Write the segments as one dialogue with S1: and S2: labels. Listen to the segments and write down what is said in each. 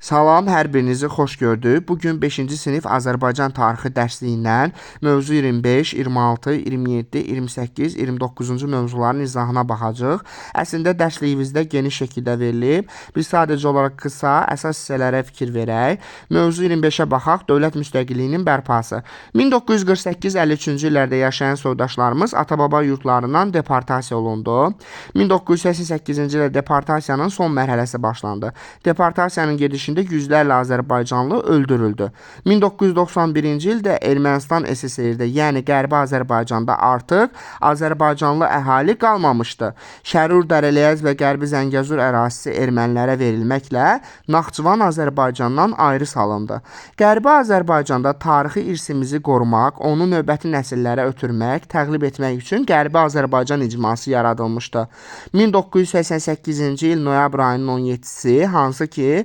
S1: Salam, hər birinizi xoş gördük. Bugün 5-ci sinif Azərbaycan tarixi dərsliyindən mövzu 25, 26, 27, 28, 29-cu mövzuların izahına baxacağıq. Əslində dərsliyimizdə geniş şəkildə verilib. Biz sadəcə olaraq qısa, əsas hissələrə fikir verək. Mövzu 25-ə baxaq, dövlət müstəqilliyinin bərpası. 1948-53-cü illərdə yaşayan soydaşlarımız ata-baba yurtlarından deportasiya olundu. 1988-ci ildə deportasiyanın son mərhələsi başlandı. Deportasiyanın gedişi yüzlərlə Azərbaycanlı öldürüldü. 1991-ci ildə Ermənistan SSR-də, yəni Qərbi Azərbaycanda artıq Azərbaycanlı əhali qalmamışdı. Şərur, Dərələyəz və Qərbi Zəngəzur ərazisi ermənilərə verilməklə Naxçıvan Azərbaycandan ayrı salındı. Qərbi Azərbaycanda tarixi irsimizi qorumaq, onu növbəti nəsillərə ötürmək, təqlib etmək üçün Qərbi Azərbaycan icması yaradılmışdı. 1988-ci il noyabr ayının 17-si, hansı ki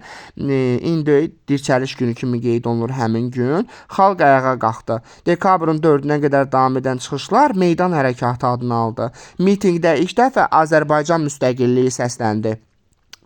S1: indi dirçəliş günü kimi qeyd olunur həmin gün, xalq ayağa qalxdı. Dekabrın 4-nə qədər davam edən çıxışlar meydan hərəkatı adını aldı. Mitinqdə ilk dəfə Azərbaycan müstəqilliyi səsləndi.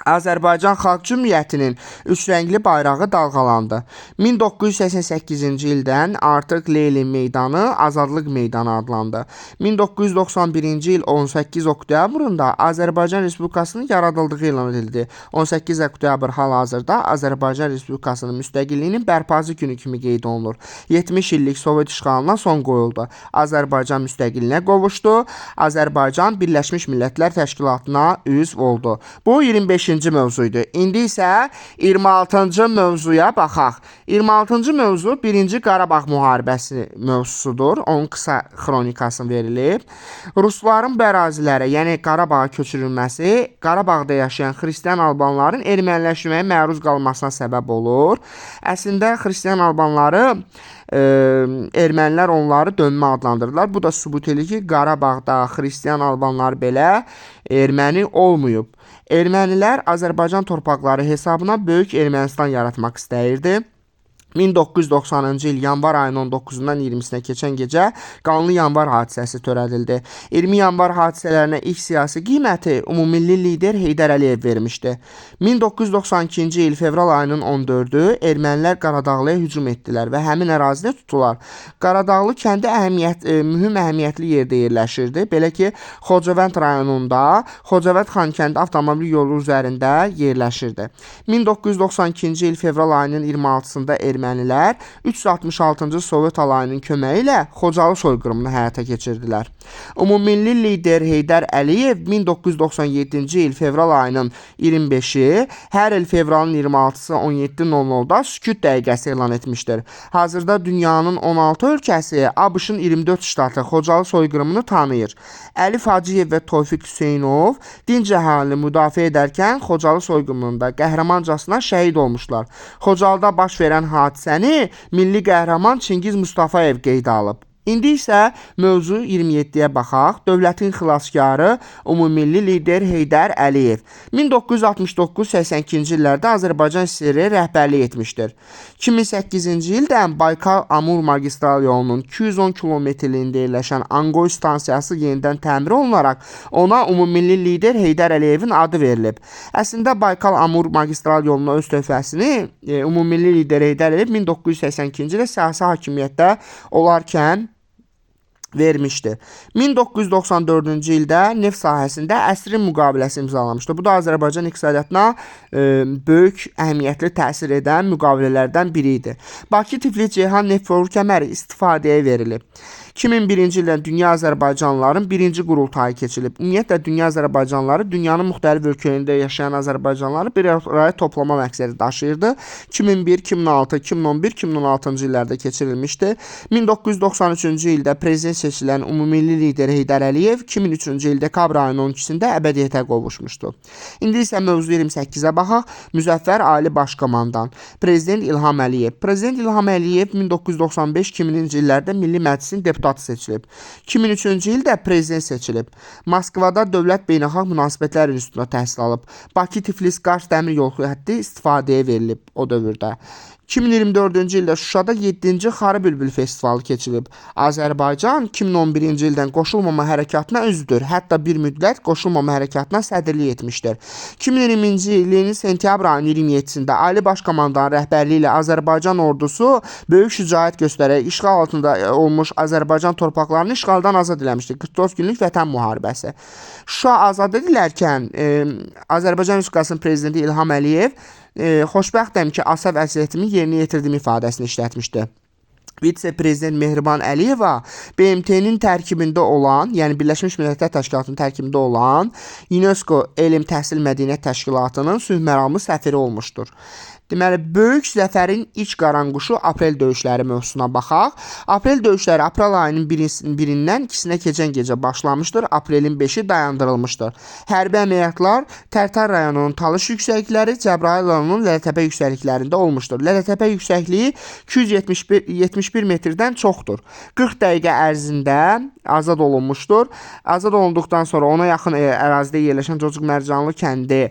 S1: Azərbaycan Xalq Cümhuriyyətinin üçrəngli bayrağı dalğalandı. 1988-ci ildən artıq Lenin meydanı Azadlıq meydanı adlandı. 1991-ci il 18 oktyabrında Azərbaycan Respublikasının yaradıldığı elan edildi. 18 oktyabr hal-hazırda Azərbaycan Respublikasının müstəqilliyinin bərpası günü kimi qeyd olunur. 70 illik Sovet işğalına son qoyuldu. Azərbaycan müstəqilliyinə qovuşdu. Azərbaycan Birləşmiş Millətlər Təşkilatına üzv oldu. Bu 25-ci mövzuydu. İndi isə 26-cı mövzuya baxaq. 26-cı mövzu 1-ci Qarabağ müharibəsi mövzusudur. Onun qısa xronikası verilib. Rusların bu ərazilərə, yəni Qarabağa köçürülməsi Qarabağda yaşayan xristian albanların erməniləşməyə məruz qalmasına səbəb olur. Əslində xristian albanları ermənilər onları dönmə adlandırırlar. Bu da sübut edir ki, Qarabağda xristian albanlar belə erməni olmayıb. Ermənilər Azərbaycan torpaqları hesabına böyük Ermənistan yaratmaq istəyirdi. 1990-cı il yanvar ayının 19-dan 20-sinə keçən gecə qanlı yanvar hadisəsi törədildi. 20 yanvar hadisələrinə ilk siyasi qiyməti ümummilli lider Heydər Əliyev vermişdi. 1992-ci il fevral ayının 14-ü ermənilər Qaradağlıya hücum etdilər və həmin ərazidə tutdular. Qaradağlı kəndi mühüm əhəmiyyətli yerdə yerləşirdi. Belə ki, Xocavənd rayonunda Xocavənd-Xankəndi avtomobil yolu üzərində yerləşirdi. 1992-ci il fevral ayının 26-sında ermənilər 366-cı Sovet alayının köməyi ilə Xocalı soyqırımını həyata keçirdilər. Ümummilli lider Heydər Əliyev 1997-ci il fevral ayının 25-i, hər il fevralın 26-sı 17:00-da sükut dəqiqəsi elan etmişdir. Hazırda dünyanın 16 ölkəsi ABŞ-ın 24 ştatı Xocalı soyqırımını tanıyır. Əlif Hacıyev və Tofiq Hüseynov dinc əhalini müdafiə edərkən Xocalı soyqırımında qəhrəmancasına şəhid olmuşlar. Xocalıda baş verən hadisəni milli qəhrəman Çingiz Mustafayev qeydə alıb. İndi isə mövzu 27-yə baxaq. Dövlətin xilaskarı ümummilli lider Heydər Əliyev 1969-82-ci illərdə Azərbaycan SSR rəhbərlik etmişdir. 2008-ci ildən Baykal-Amur magistral yolunun 210 kilometrliyində yerləşən Anqoy stansiyası yenidən təmir olunaraq ona ümummilli lider Heydər Əliyevin adı verilib. Əslində Baykal-Amur magistral yoluna öz töhfəsini ümummilli lider Heydər Əliyev 1982-ci ildə siyasi hakimiyyətdə olarkən vermişdi. 1994-cü ildə neft sahəsində əsrin müqaviləsi imzalamışdı. Bu da Azərbaycan iqtisadiyyatına böyük əhəmiyyətli təsir edən müqavilələrdən biri idi. Bakı-Tiflis-Ceyhan neft boru kəməri istifadəyə verilib. 2001-ci ildən dünya Azərbaycanlıların birinci qurultayı keçilib. Ümumiyyətlə, dünya Azərbaycanlıları dünyanın müxtəlif ölkələrində yaşayan Azərbaycanlıları bir araya toplama məqsədi daşıyırdı. 2001, 2006, 2011, 2016-cı illərdə keçirilmişdi. 1993-cü ildə prezident seçilən ümummilli lider Heydər Əliyev 2003-cü il dekabr ayının 12-sində əbədiyyətə qovuşmuşdu. İndi isə mövzu 28-ə baxaq. Müzəffər Ali Başkomandan. Prezident İlham Əliyev. Prezident İlham Əliyev 1995-2000-ci illərdə Milli Məclisin deputatı seçilib. 2003-cü ildə prezident seçilib. Moskvada Dövlət Beynəlxalq Münasibətlər İnstitutuna təhsil alıb. Bakı-Tiflis-Qars dəmir yolu xətti istifadəyə verilib o dövrdə. 2024-cü ildə Şuşada 7-ci Xarı Bülbül festivalı keçirilib. Azərbaycan 2011-ci ildən qoşulmama hərəkatına üzvdür. Hətta bir müddət qoşulmama hərəkatına sədrlik etmişdir. 2020-ci ilin sentyabr ayının 27-sində Ali Baş Komandanın rəhbərliyi ilə Azərbaycan ordusu böyük şücaət göstərərək işğal altında olmuş Azərbaycan torpaqlarını işğaldan azad eləmişdir. 44 günlük Vətən müharibəsi. Şuşa azad edilərkən Azərbaycan Respublikasının prezidenti İlham Əliyev xoşbəxtəm ki, ASAV vəziyyətimi yerinə yetirdiyim ifadəsini işlətmişdi. Vitse-prezident Mehriban Əliyeva BMT-nin tərkibində olan, yəni Birləşmiş Millətlər Təşkilatının tərkibində olan UNESCO Elm Təhsil Mədəniyyət Təşkilatının sülh məramlı səfiri olmuşdur. Deməli, böyük zəfərin ilk qaranquşu aprel döyüşləri mövzusuna baxaq. Aprel döyüşləri aprel ayının 1-dən 2-sinə keçən gecə başlamışdır. Aprelin 5-i dayandırılmışdır. Hərbi əməliyyatlar Tərtər rayonunun Talış yüksəklikləri, Cəbrayıl rayonunun Lələtəpə yüksəkliklərində olmuşdur. Lələtəpə yüksəkliyi 271 metrdən çoxdur. 40 dəqiqə ərzində azad olunmuşdur. Azad olunduqdan sonra ona yaxın ərazidə yerləşən Cocuq Mərcanlı kəndi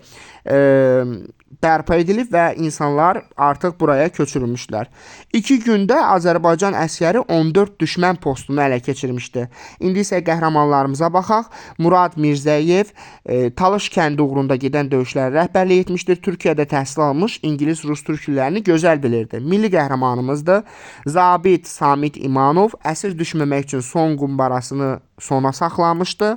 S1: bərpa edilib və insanlar artıq buraya köçürülmüşlər. 2 gündə Azərbaycan əskəri 14 düşmən postunu ələ keçirmişdi. İndi isə qəhrəmanlarımıza baxaq. Murad Mirzəyev Talış kəndi uğrunda gedən döyüşlərə rəhbərlik etmişdir. Türkiyədə təhsil almış İngilis, Rus türklərini gözəl bilirdi. Milli qəhrəmanımızdır. Zabit Samit İmanov əsir düşməmək üçün son qumbarasını sona saxlamışdı.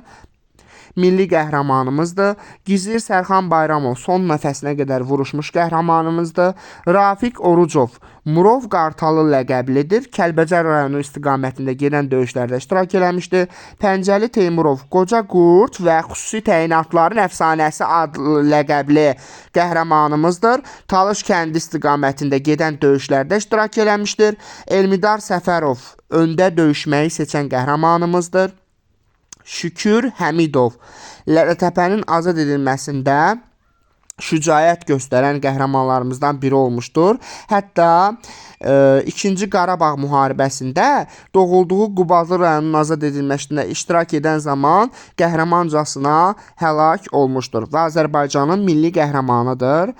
S1: Milli qəhrəmanımızdır. Gizir Sərxan Bayramov son nəfəsinə qədər vuruşmuş qəhrəmanımızdır. Rafiq Orucov Murov Qartalı ləqəblidir. Kəlbəcər rayonu istiqamətində gedən döyüşlərdə iştirak eləmişdir. Pəncəli Teymurov Qoca Qurd və xüsusi təyinatların əfsanəsi adlı ləqəbli qəhrəmanımızdır. Talış kəndi istiqamətində gedən döyüşlərdə iştirak eləmişdir. Elmidar Səfərov öndə döyüşməyi seçən qəhrəmanımızdır. Şükür Həmidov Lələtəpənin azad edilməsində şücaət göstərən qəhrəmanlarımızdan biri olmuşdur. Hətta 2-ci Qarabağ müharibəsində doğulduğu Qubadlı rayonunun azad edilməsində iştirak edən zaman qəhrəmancasına həlak olmuşdur və Azərbaycanın milli qəhrəmanıdır.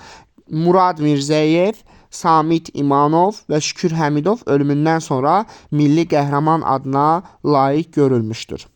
S1: Murad Mirzəyev, Samit İmanov və Şükür Həmidov ölümündən sonra milli qəhrəman adına layiq görülmüşdür.